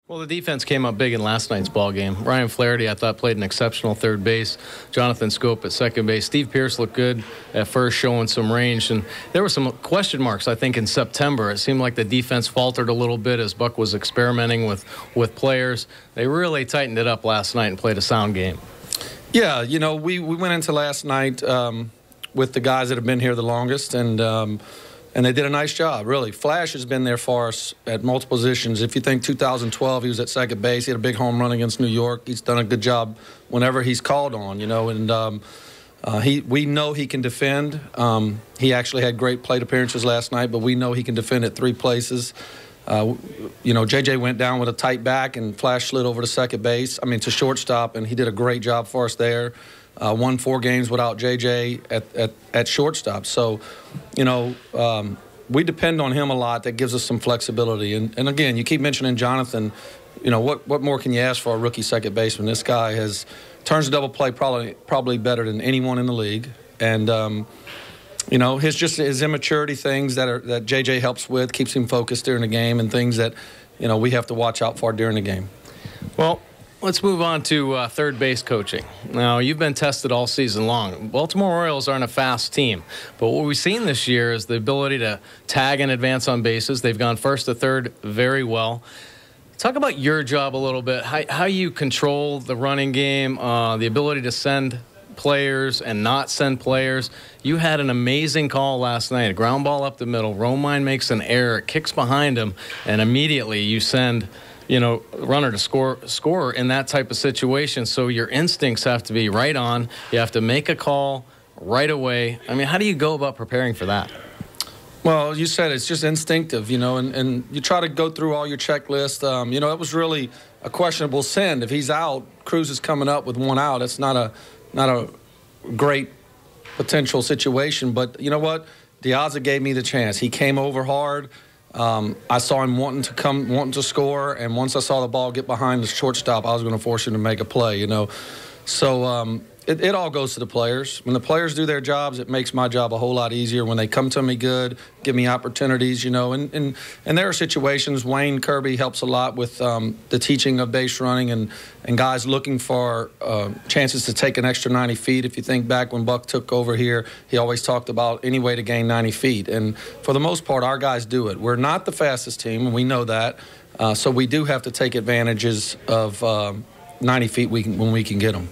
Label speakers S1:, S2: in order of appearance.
S1: Well, the defense came up big in last night's ball game. Ryan Flaherty, I thought, played an exceptional third base. Jonathan Scope at second base. Steve Pearce looked good at first, showing some range. And there were some question marks, I think, in September. It seemed like the defense faltered a little bit as Buck was experimenting with players. They really tightened it up last night and played a sound game.
S2: Yeah, you know, we went into last night with the guys that have been here the longest, and they did a nice job, really. Flash has been there for us at multiple positions. If you think 2012, he was at second base. He had a big home run against New York. He's done a good job whenever he's called on, you know. And we know he can defend. He actually had great plate appearances last night, but we know he can defend at three places. You know, J.J. went down with a tight back, and Flash slid over to shortstop, and he did a great job for us there. Won 4 games without J.J. at shortstop. So, you know, we depend on him a lot. That gives us some flexibility. And again, you keep mentioning Jonathan. You know, what more can you ask for a rookie second baseman? This guy turns the double play probably better than anyone in the league. And, you know, his immaturity things that J.J. helps with, keeps him focused during the game, and things that, you know, we have to watch out for during the game.
S1: Well, let's move on to third base coaching. Now, you've been tested all season long. Baltimore Orioles aren't a fast team, but what we've seen this year is the ability to tag and advance on bases. They've gone first to third very well. Talk about your job a little bit, how you control the running game, the ability to send players and not send players. You had an amazing call last night, a ground ball up the middle. Romine makes an error, kicks behind him, and immediately you send, you know, runner to score in that type of situation. So your instincts have to be right on. You have to make a call right away. I mean, how do you go about preparing for that?
S2: Well, you said it's just instinctive, you know, and you try to go through all your checklist. You know, it was really a questionable send. If he's out, Cruz is coming up with 1 out. It's not a great potential situation. But you know what? Diaza gave me the chance. He came over hard. I saw him wanting to score, and once I saw the ball get behind the shortstop, I was going to force him to make a play, you know. So it all goes to the players. When the players do their jobs, it makes my job a whole lot easier. When they come to me good, give me opportunities, you know. And there are situations, Wayne Kirby helps a lot with the teaching of base running and guys looking for chances to take an extra 90 feet. If you think back when Buck took over here, he always talked about any way to gain 90 feet. And for the most part, our guys do it. We're not the fastest team, and we know that. So we do have to take advantages of 90 feet when we can get them.